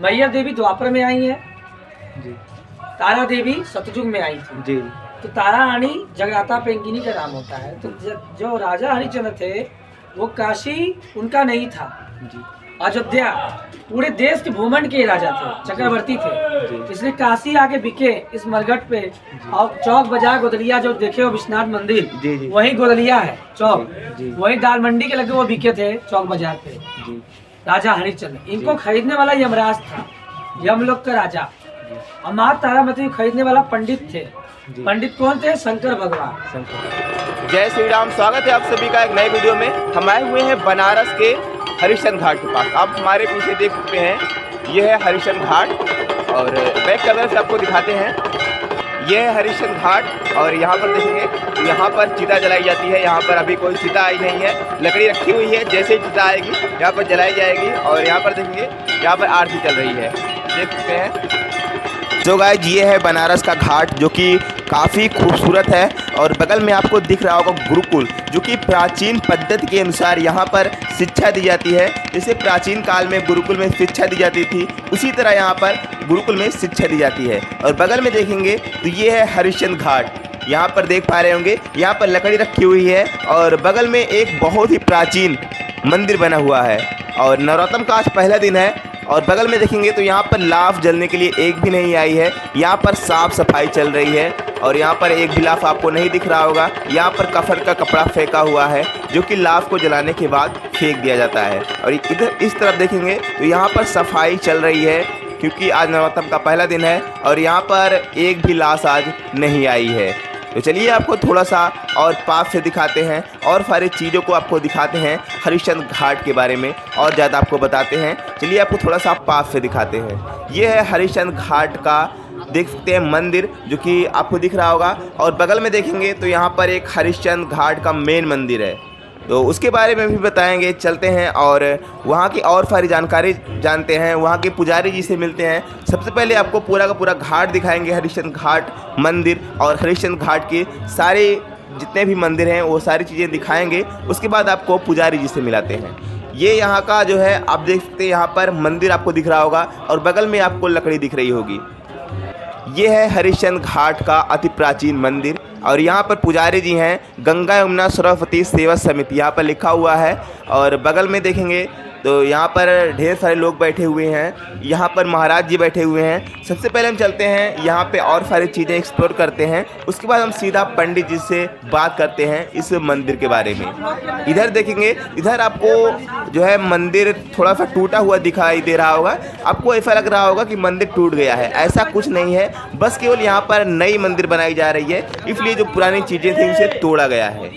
मैया देवी द्वापर में आई है जी तारा देवी सतयुग में आई थी जी तो तारा रानी जगराता पेंगिनी का नाम होता है। तो जो राजा हरिश्चंद्र थे वो काशी उनका नहीं था, जी अयोध्या पूरे देश के भूमंड के राजा थे, चक्रवर्ती थे, इसलिए काशी आके बिके इस मरघट पे। और चौक बाजार गोदलिया जो देखे हो विश्वनाथ मंदिर जी जी वही गोदलिया है चौक, जी वही दाल मंडी के लगे वो बिके थे चौक बाजार पे। जी राजा हरिश्चंद्र इनको खरीदने वाला यमराज था, यमलोक का राजा। और माँ तारामती खरीदने वाला पंडित थे। पंडित कौन थे? शंकर भगवान। जय श्री राम। स्वागत है आप सभी का एक नए वीडियो में। हम आए हुए हैं बनारस के हरिश्चंद्र घाट के पास। आप हमारे पीछे देख सकते हैं, ये है हरिश्चंद्र घाट और बैक कैमरे से आपको दिखाते हैं। ये है हरिश्चंद्र घाट और यहाँ पर देखेंगे तो यहाँ पर चिता जलाई जाती है। यहाँ पर अभी कोई चिता आई नहीं है, लकड़ी रखी हुई है, जैसे ही चिता आएगी यहाँ पर जलाई जाएगी। और यहाँ पर देखेंगे यहाँ पर आरती चल रही है, देख सकते हैं। तो गाइस ये है बनारस का घाट जो कि काफ़ी खूबसूरत है और बगल में आपको दिख रहा होगा गुरुकुल, जो कि प्राचीन पद्धति के अनुसार यहाँ पर शिक्षा दी जाती है। जैसे प्राचीन काल में गुरुकुल में शिक्षा दी जाती थी, उसी तरह यहाँ पर गुरुकुल में शिक्षा दी जाती है। और बगल में देखेंगे तो ये है हरिश्चंद्र घाट। यहाँ पर देख पा रहे होंगे यहाँ पर लकड़ी रखी हुई है और बगल में एक बहुत ही प्राचीन मंदिर बना हुआ है। और नवरात्र का आज पहला दिन है और बगल में देखेंगे तो यहाँ पर लाफ जलने के लिए एक भी नहीं आई है। यहाँ पर साफ सफाई चल रही है और यहाँ पर एक भी लाफ आपको नहीं दिख रहा होगा। यहाँ पर कफन का कपड़ा फेंका हुआ है जो कि लाफ को जलाने के बाद फेंक दिया जाता है। और इधर इस तरफ देखेंगे तो यहाँ पर सफाई चल रही है क्योंकि आज नवरात्र का पहला दिन है और यहाँ पर एक भी लाश आज नहीं आई है। तो चलिए आपको थोड़ा सा और पास से दिखाते हैं और सारी चीज़ों को आपको दिखाते हैं, हरिश्चंद्र घाट के बारे में और ज़्यादा आपको बताते हैं। चलिए आपको थोड़ा सा पास से दिखाते हैं। ये है हरिश्चंद्र घाट का देख सकते हैं मंदिर जो कि आपको दिख रहा होगा। और बगल में देखेंगे तो यहाँ पर एक हरिश्चंद्र घाट का मेन मंदिर है, तो उसके बारे में भी बताएंगे। चलते हैं और वहाँ की और सारी जानकारी जानते हैं, वहाँ के पुजारी जी से मिलते हैं। सबसे पहले आपको पूरा का पूरा घाट दिखाएंगे, हरिश्चंद्र घाट मंदिर और हरिश्चंद्र घाट के सारे जितने भी मंदिर हैं वो सारी चीज़ें दिखाएंगे। उसके बाद आपको पुजारी जी से मिलाते हैं। ये यहाँ का जो है आप देख सकते हैं, यहाँ पर मंदिर आपको दिख रहा होगा और बगल में आपको लकड़ी दिख रही होगी। ये है हरिश्चंद्र घाट का अति प्राचीन मंदिर और यहाँ पर पुजारी जी हैं गंगा यमुना सरस्वती सेवा समिति, यहाँ पर लिखा हुआ है। और बगल में देखेंगे तो यहाँ पर ढेर सारे लोग बैठे हुए हैं, यहाँ पर महाराज जी बैठे हुए हैं। सबसे पहले हम चलते हैं यहाँ पे और सारी चीज़ें एक्सप्लोर करते हैं, उसके बाद हम सीधा पंडित जी से बात करते हैं इस मंदिर के बारे में। इधर देखेंगे, इधर आपको जो है मंदिर थोड़ा सा टूटा हुआ दिखाई दे रहा होगा। आपको ऐसा लग रहा होगा कि मंदिर टूट गया है, ऐसा कुछ नहीं है, बस केवल यहाँ पर नई मंदिर बनाई जा रही है, इसलिए जो पुरानी चीज़ें थी उसे तोड़ा गया है।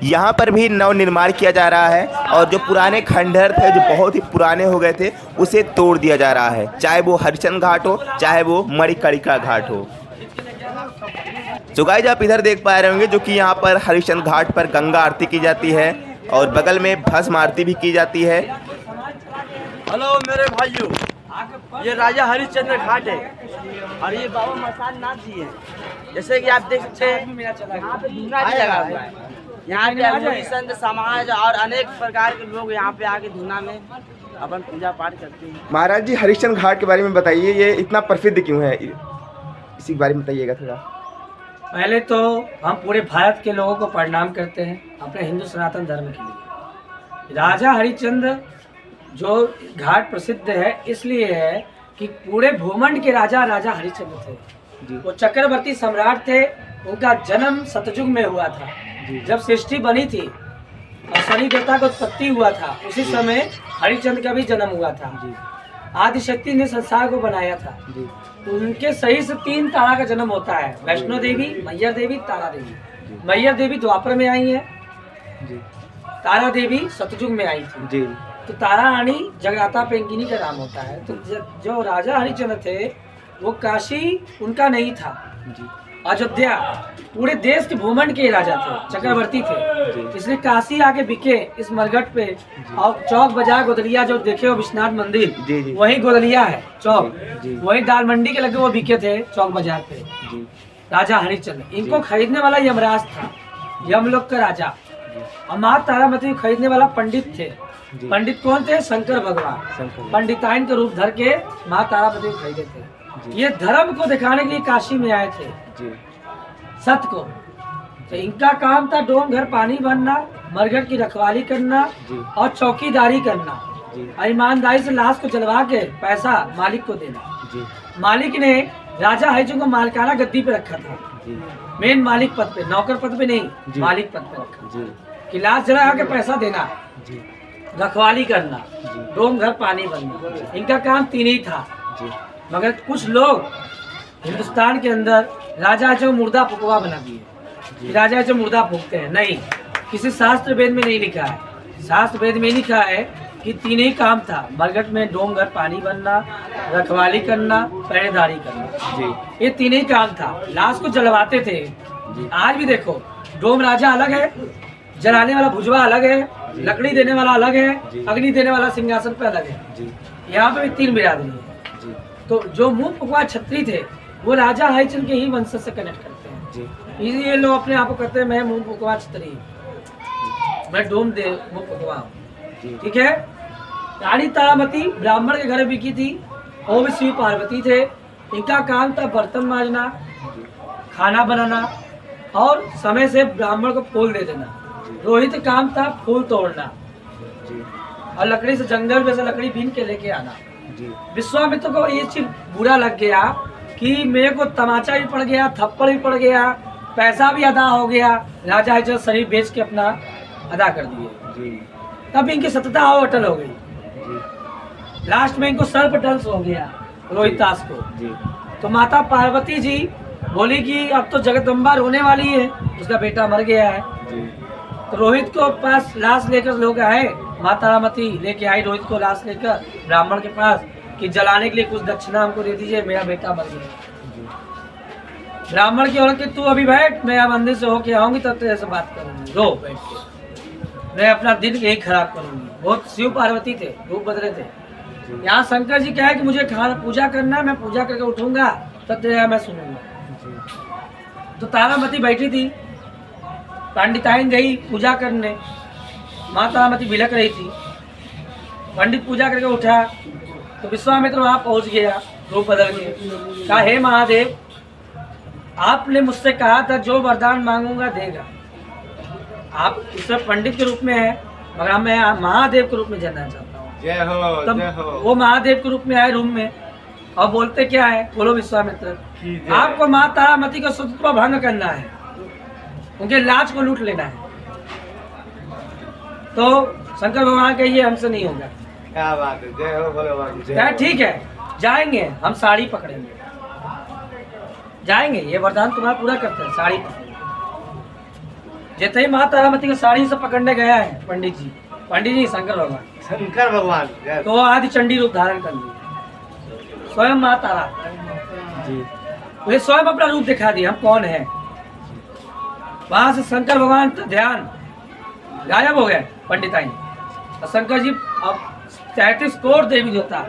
यहाँ पर भी नव निर्माण किया जा रहा है और जो पुराने खंडहर थे जो बहुत ही पुराने हो गए थे उसे तोड़ दिया जा रहा है, चाहे वो हरिश्चंद्र घाट हो चाहे वो मणिकर्णिका घाट हो। तो गाइस आप इधर देख पा रहे होंगे जो कि यहाँ पर हरिश्चंद्र घाट पर गंगा आरती की जाती है और बगल में भस्म आरती भी की जाती है। हेलो मेरे भाइयों, ये राजा हरिश्चंद्र घाट है और ये बाबा मसान नाथ जी है। जैसे कि आप देख सकते हैं यहाँ पे धूना भी लगा हुआ है। यहाँ के संत समाज और अनेक प्रकार के लोग यहाँ पे आके धूना में अपन पूजा पाठ करते हैं। महाराज जी हरिश्चंद्र घाट के बारे में बताइए, ये इतना प्रसिद्ध क्यों है, इसी के बारे में बताइएगा थोड़ा। पहले तो हम पूरे भारत के लोगों को प्रणाम करते हैं अपने हिंदू सनातन धर्म के लिए। राजा हरिश्चंद्र जो घाट प्रसिद्ध है इसलिए है कि पूरे भूमंड के राजा राजा हरिश्चंद्र थे। वो चक्रवर्ती सम्राट थे, उनका जन्म सतयुग में हुआ था जब सृष्टि बनी थी और शनि देवता का उत्पत्ति हुआ था, उसी समय हरिश्चंद्र का भी जन्म हुआ था। आदिशक्ति ने संसार को बनाया था। तो उनके सही से 3 तारा का जन्म होता है, वैष्णो देवी, मैया देवी, तारा देवी। मैया देवी द्वापर में आई है, तारा देवी सतयुग में आई थी। तो तारा रानी जगराता पेंगिनी का नाम होता है। तो जो राजा हरिश्चंद्र थे वो काशी उनका नहीं था, अयोध्या पूरे देश के भूमंड के राजा थे, चक्रवर्ती थे, इसलिए काशी आके बिके इस मरघट पे। और चौक बाजार गोदलिया जो देखे हो विश्वनाथ मंदिर वही गोदलिया है चौक, वही दाल मंडी के लगे वो बिके थे चौक बाजार पे। राजा हरिश्चंद्र इनको खरीदने वाला यमराज था, यमलोक का राजा। और माँ तारामती खरीदने वाला पंडित थे। जी। पंडित कौन थे? शंकर भगवान। शंकर। पंडिताइन के रूप धर के माँ तारापति को खरीदे थे। जी। ये धर्म को दिखाने के लिए काशी में आए थे, जी। सत्य को। तो इनका काम था डोम घर पानी भरना, मरघट की रखवाली करना जी। और चौकीदारी करना जी। और ईमानदारी से लाश को जलवा के पैसा मालिक को देना। जी। मालिक ने राजा हरिचंद को मालिकाना गद्दी पे रखा था, जी। मेन मालिक पद पे, नौकर पद पे नहीं, जी। मालिक पद पे रखा जी। कि लाश जला के पैसा देना, जी। रखवाली करना, जी। डोम घर पानी भरना। इनका काम तीन ही था। जी। मगर कुछ लोग हिंदुस्तान के अंदर राजा जो मुर्दा फुकवा बना दिए, राजा जो मुर्दा फूकते हैं। नहीं, किसी शास्त्र वेद में नहीं लिखा है। शास्त्र वेद में लिखा है कि तीन ही काम था, मरघट में डोम घर पानी भरना, रखवाली करना, पहरेदारी करना। जी। ये तीन ही काम था। लाश को जलवाते थे। जी। आज भी देखो, डोम राजा अलग है, जलाने वाला भुजवा अलग है, लकड़ी देने वाला अलग है, जी। अग्नि देने वाला सिंहासन पे अलग है। जी। यहाँ पे भी तीन बिरादरी है। जी। तो जो मुंह फुकवा छत्री थे वो राजा हरिचंद के ही वंश से कनेक्ट करते हैं। जी। इसलिए लोग अपने आप को कहते हैं मैं मुंह फुकवा छत्री हूँ, मैं डोम दे मुंह फुकवा हूँ। जी। ठीक है। रानी तारामती ब्राह्मण के घर में बिकी थी, वो भी श्री पार्वती थे। इनका काम था बर्तन मांजना, खाना बनाना और समय से ब्राह्मण को फूल दे देना। रोहित का काम था फूल तोड़ना जी। और लकड़ी से, जंगल में से लकड़ी बीन के लेके आना। जी। विश्वामित्र को ये चीज बुरा लग गया कि मेरे को तमाचा भी पड़ गया, थप्पड़ भी पड़ गया, पैसा भी अदा हो गया। राजा हरिचंद शरीर बेच के अपना अदा कर दिए। जी। तब इनकी सतता और अटल हो गई। जी। लास्ट में इनको सर्प दंश हो गया रोहितास को। जी। तो माता पार्वती जी बोली कि अब तो जगदम्बा रोने वाली है, उसका बेटा मर गया है। जी। तो रोहित को पास लाश लेकर लोग आए, माता तारामती लेके आई रोहित को लाश लेकर ब्राह्मण के पास कि जलाने के लिए कुछ दक्षिणा हमको दे दीजिए, मेरा बेटा मर गया। ब्राह्मण की औरत कि तू अभी बैठ, मैं अब मंदिर से होके आऊंगी तब तेरे से बात करूंगी, रो बैठ के, मैं अपना दिन यही खराब करूंगी। बहुत शिव पार्वती थे, रूप बदले थे। यहाँ शंकर जी क्या है कि मुझे खाना पूजा करना है, मैं पूजा करके उठूंगा तब तेरा मैं सुनूंगा। तो तारामती बैठी थी, पंडिताइन गई पूजा करने, माँ तारामती बिलक रही थी। पंडित पूजा करके उठा तो विश्वामित्र वहां पहुंच गया रूप बदल के, कहा हे महादेव, आपने मुझसे कहा था जो वरदान मांगूंगा देगा। आप इसमें पंडित के रूप में है, मगर मैं महादेव के रूप में जानना चाहता हूँ। जय हो, तब जय हो। वो महादेव के रूप में आए रूम में और बोलते क्या है, बोलो विश्वामित्र, की जय। आपको माँ तारामती का स्वतंत्र भंग करना है, उनके लाज को लूट लेना है। तो शंकर भगवान कहिए हमसे नहीं होगा। क्या बात है, जय हो भगवान। जय क्या हो। ठीक है, जाएंगे हम, साड़ी पकड़ेंगे, जाएंगे, ये वरदान तुम्हारा पूरा करते हैं, साड़ी पकड़ेंगे। जैसे ही माँ तारामती को साड़ी से पकड़ने गया है पंडित जी शंकर भगवान, शंकर भगवान। जय। तो आदि चंडी रूप धारण कर लिया, स्वयं माँ तारा जी। वे स्वयं अपना रूप दिखा दिया, हम कौन है। वहां से शंकर भगवान का ध्यान गायब हो गए पंडिताइन, और शंकर जी अब 33 करोड़ देवी देवता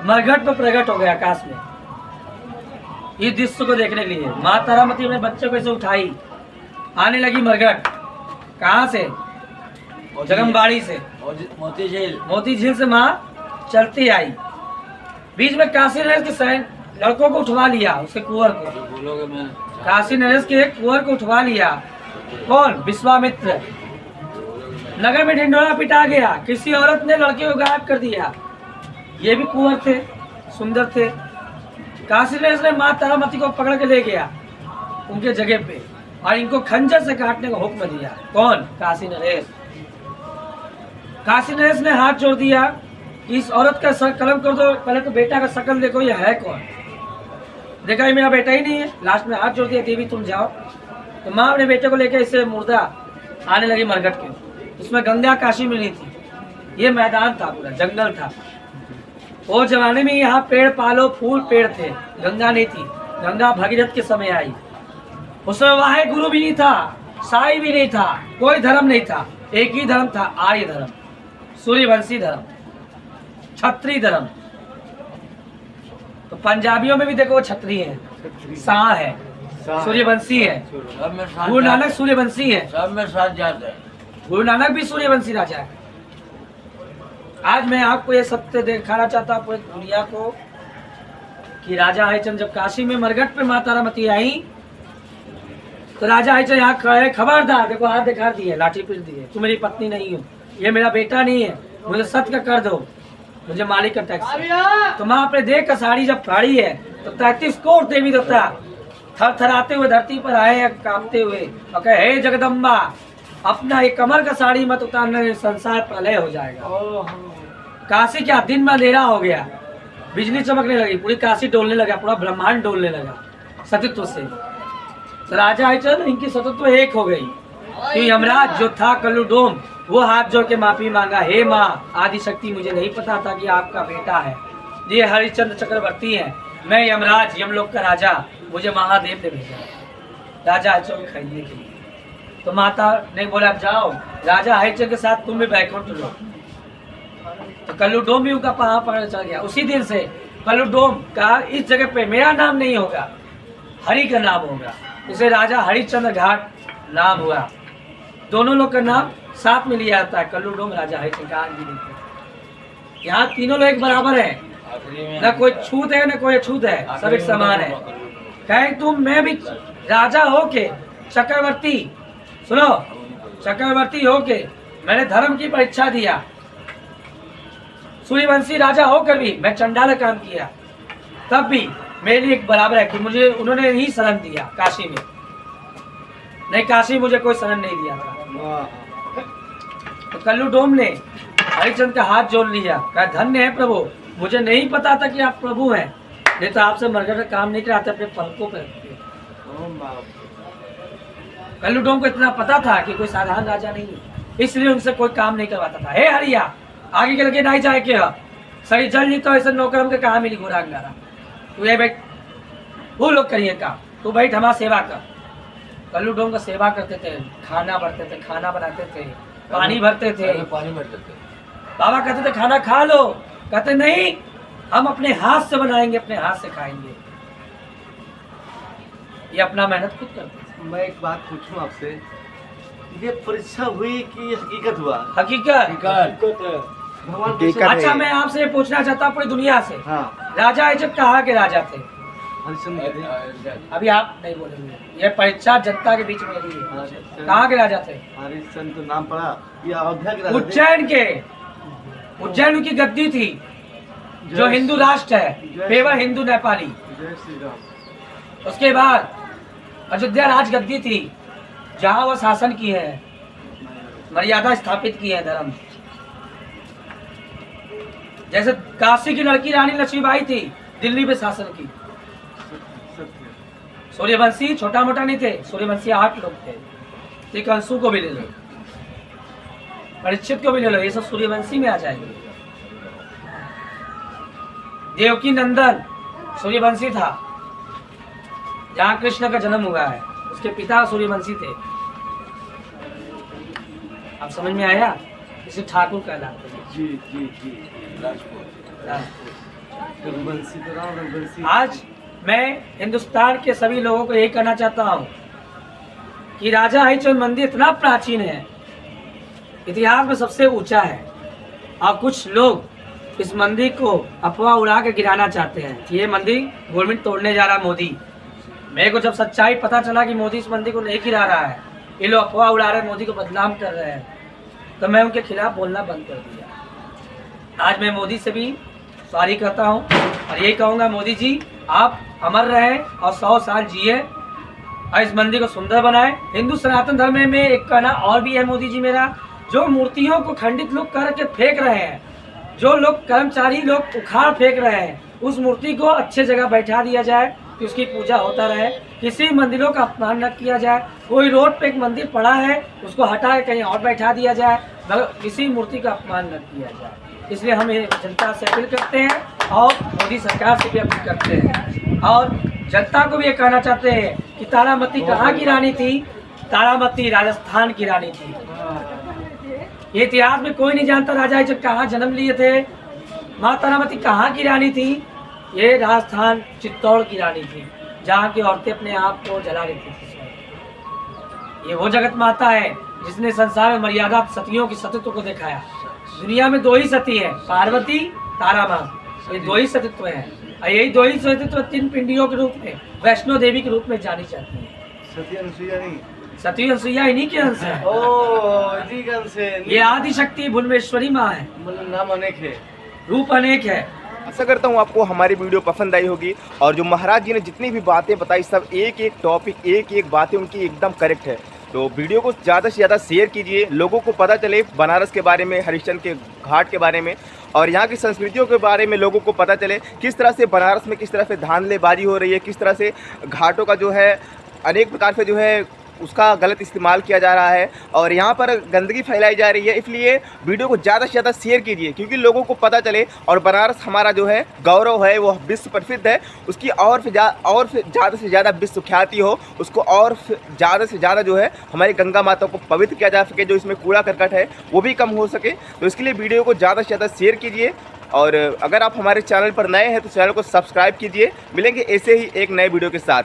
मरघट पर प्रकट हो गए आकाश में, इस दृश्य को देखने के लिए। माँ तारामती अपने बच्चे को ऐसे उठाई, आने लगी मरघट। कहाँ से? जगमबाड़ी से, मोती झील से माँ चलती आई। बीच में काशी नरेश के सैन लड़कों को उठवा लिया, उसके कुंवर को, काशी नरेश के कुंवर को उठवा लिया। कौन? विश्वामित्र। नगर में ढिंढोरा पिटा गया, किसी औरत ने लड़के को गायब कर दिया। ये भी कुंवर थे, सुंदर थे। काशी नरेश ने माँ तारामती को पकड़ के ले गया उनके जगह पे और इनको खंजर से काटने का हुक्म दिया। कौन? काशी नरेश। काशी नरेश ने हाथ जोड़ दिया, इस औरत का सर कलम कर दो, पहले तो बेटा का शकल देखो, ये है कौन। देखा ये मेरा बेटा ही नहीं है। लास्ट में हाथ जोड़ दिया, देवी तुम जाओ। तो माँ अपने बेटे को लेकर इसे मुर्दा आने लगी मरघट के। उसमें गंगा काशी में नहीं थी, ये मैदान था, पूरा जंगल था। वो जमाने में यहाँ पेड़ पालो फूल पेड़ थे, गंगा नहीं थी। गंगा भगीरथ के समय आई। उसमें वाहे गुरु भी नहीं था, साई भी नहीं था, कोई धर्म नहीं था, एक ही धर्म था, आर्य धर्म, सूर्यवंशी धर्म, क्षत्रिय धर्म। तो पंजाबियों में भी देखो क्षत्रिय है, शाह है, सूर्यवंशी है। गुरु नानक सूर्यवंशी है, सब में साथ जाते हैं। गुरु नानक भी सूर्यवंशी राजा है। आज मैं आपको ये सत्य दिखाना चाहता हूँ पूरी दुनिया को कि राजा हरिश्चंद्र जब काशी में मरघट पे माता तारामती आई तो राजा हरिश्चंद्र यहाँ खड़े, खबरदार, देखो हाथ दिखा दिए, लाठी पीट दिए, तू मेरी पत्नी नहीं हो, ये मेरा बेटा नहीं है, मुझे सत्य का कर दो, मुझे मालिक का टैक्स। तो माँ अपने देह का साड़ी जब फाड़ी है तो 33 करोड़ देवी देवता थर थराते हुए धरती पर आए हैं, कांपते हुए, और कहे हे जगदम्बा, अपना ये कमर का साड़ी मत उतारने, संसार प्रलय हो जाएगा। काशी क्या दिन में अंधेरा हो गया, बिजली चमकने लगी, पूरी काशी डोलने लगा, पूरा ब्रह्मांड डोलने लगा सतीत्व से। तो राजा हरिश्चंद्र इनकी सतीत्व एक हो गई कि यमराज जो था कल्लूडोम, वो हाथ जोड़ के माफी मांगा, हे माँ आदिशक्ति, मुझे नहीं पता था कि आपका बेटा है, ये हरिश्चंद्र चक्रवर्ती है, मैं यमराज यमलोक का राजा, मुझे महादेव ने भेजा राजा हरिश्चंद्र खरीदने के लिए। तो माता ने बोला जाओ राजा हरिश्चंद्र के साथ तुम भी बैकुंठ लो। तो कल्लूडोम भी उनका पहाड़ पकड़ चल गया। उसी दिन से कल्लूडोम का इस जगह पे मेरा नाम नहीं होगा, हरि का नाम होगा, इसे राजा हरिश्चंद्र घाट नाम हुआ। दोनों लोग का नाम साथ में लिया जाता है, कल्लूडोम राजा हरिश्चंद्र। यहाँ तीनों लोग एक बराबर है, न कोई छूत है न कोई अछूत है, सब एक समान है। कहे तुम मैं भी राजा हो के चक्रवर्ती, सुनो, चक्रवर्ती हो के मैंने धर्म की परीक्षा दिया, सूर्यवंशी राजा होकर भी मैं चंडाल काम किया, तब भी मेरे लिए एक बराबर है कि मुझे उन्होंने ही शरण दिया काशी में, नहीं काशी मुझे कोई शरण नहीं दिया था। तो कल्लूडोम ने हरिश्चंद्र का हाथ जोड़ लिया, कहा धन्य है प्रभु, मुझे नहीं पता था कि आप प्रभु हैं, नहीं तो आपसे मरकर का काम नहीं कराते, अपने पलकों पे रखते। कल्लूडोम को इतना पता था कि कोई साधारण राजा नहीं है, इसलिए उनसे कोई काम नहीं करवाता था। हे हरिया, आगे के लगे नहीं जाए क्या सही जल नहीं तो ऐसे नौकर हमके कहाँ मिली घोड़ा अंगारा, तू ये बैठ, वो लोग करिए काम, तू बैठ हमारा सेवा कर। कल्लूडोम का सेवा करते थे, खाना भरते थे, खाना बनाते थे, पानी भरते थे, बाबा कहते थे खाना खा लो, कहते नहीं हम अपने हाथ से बनाएंगे, अपने हाथ से खाएंगे, ये अपना मेहनत खुद करते थे। मैं एक बात पूछूं आपसे, ये परीक्षा हुई कि हकीकत हुआ? हकीकत। भगवान अच्छा मैं आपसे ये पूछना चाहता हूँ पूरी दुनिया से, हाँ, राजा हरिश्चंद्र कहाँ के राजा थे? हरिश्चंद्र। अभी आप नहीं बोलेंगे, ये परीक्षा जनता के बीच में हुई है। कहाँ के राजा थे? हरिश्चंद्र तो नाम पड़ा, ये अयोध्या के राजा थे। उज्जैन के, उज्जैन की गद्दी थी, जो हिंदू राष्ट्र है, पेवर हिंदू नेपाली। जय श्री राम। उसके बाद अयोध्या राज गद्दी थी, जहाँ वो शासन की है, मर्यादा स्थापित की है धर्म। जैसे काशी की लड़की रानी लक्ष्मीबाई थी, दिल्ली पे शासन की। सूर्यवंशी छोटा मोटा नहीं थे, सूर्यवंशी 8 लोग थे, एक अंशु को भी ले लो, परीक्षित को भी ले लो, ये सब सूर्यवंशी में आ जाएंगे। देवकी नंदन सूर्यवंशी था, जहाँ कृष्ण का जन्म हुआ है, उसके पिता सूर्यवंशी थे। आप समझ में आया? इसे ठाकुर कहलाते हैं। जी जी जी, रघुवंशी तो राम रघुवंशी। आज मैं हिंदुस्तान के सभी लोगों को यही कहना चाहता हूँ कि राजा हरिश्चंद्र मंदिर इतना प्राचीन है, इतिहास में सबसे ऊंचा है, और कुछ लोग इस मंदिर को अफवाह उड़ा के गिराना चाहते हैं कि ये मंदिर गवर्नमेंट तोड़ने जा रहा है, मोदी। मेरे को जब सच्चाई पता चला कि मोदी इस मंदिर को नहीं गिरा रहा है, ये लोग अफवाह उड़ा रहे हैं, मोदी को बदनाम कर रहे हैं, तो मैं उनके खिलाफ बोलना बंद कर दिया। आज मैं मोदी से भी सॉरी कहता हूँ और यही कहूँगा, मोदी जी आप अमर रहें और 100 साल जिए और इस मंदिर को सुंदर बनाएं। हिंदू सनातन धर्म में एक कहना और भी है मोदी जी मेरा, जो मूर्तियों को खंडित लोग करके फेंक रहे हैं, जो लोग कर्मचारी लोग उखाड़ फेंक रहे हैं, उस मूर्ति को अच्छे जगह बैठा दिया जाए कि उसकी पूजा होता रहे। किसी मंदिरों का अपमान न किया जाए। कोई रोड पे एक मंदिर पड़ा है उसको हटा के कहीं और बैठा दिया जाए, मगर किसी मूर्ति का अपमान न किया जाए। इसलिए हम ये जनता से अपील करते हैं और मोदी सरकार से भी अपील करते हैं और जनता को भी ये कहना चाहते हैं कि तारामती कहाँ की रानी थी? तारामती राजस्थान की रानी थी। ये इतिहास में कोई नहीं जानता राजा हरिश्चंद्र कहाँ जन्म लिए थे। माँ तारामती कहाँ की रानी थी? ये राजस्थान चित्तौड़ की रानी थी, जहाँ की औरतें अपने आप को जला देती थी। ये वो जगत माता है जिसने संसार में मर्यादा सतियों की सतीत्व को दिखाया। दुनिया में 2 ही सती है, पार्वती, तारा माँ, ये 2 ही सतीत्व हैं। और यही 2 ही सतीत्व 3 पिंडियों के रूप में वैष्णो देवी के रूप में जानी जाती है। सती अनुसुईया नहीं। सती अनुसुईया इन्हीं के अंश है। ओ जी गण से ये आदि शक्ति भुवनेश्वरी माँ है, मतलब नाम अनेक है, रूप अनेक है। आशा करता हूँ आपको हमारी वीडियो पसंद आई होगी और जो महाराज जी ने जितनी भी बातें बताई सब एक एक टॉपिक एक एक बातें उनकी एकदम करेक्ट है। तो वीडियो को ज़्यादा से ज़्यादा शेयर कीजिए, लोगों को पता चले बनारस के बारे में, हरिश्चंद्र के घाट के बारे में और यहाँ की संस्कृतियों के बारे में लोगों को पता चले, किस तरह से बनारस में किस तरह से धांधलेबाजी हो रही है, किस तरह से घाटों का जो है अनेक प्रकार से जो है उसका गलत इस्तेमाल किया जा रहा है और यहाँ पर गंदगी फैलाई जा रही है। इसलिए वीडियो को ज़्यादा से ज़्यादा शेयर कीजिए क्योंकि लोगों को पता चले और बनारस हमारा जो है गौरव है, वो विश्व प्रसिद्ध है, उसकी और ज़्यादा से ज़्यादा विश्व ख्याति हो, उसको और ज़्यादा से ज़्यादा जो है हमारी गंगा माता को पवित्र किया जा सके, जो इसमें कूड़ा करकट है वो भी कम हो सके। तो इसके लिए वीडियो को ज़्यादा से ज़्यादा शेयर कीजिए और अगर आप हमारे चैनल पर नए हैं तो चैनल को सब्सक्राइब कीजिए। मिलेंगे ऐसे ही एक नए वीडियो के साथ।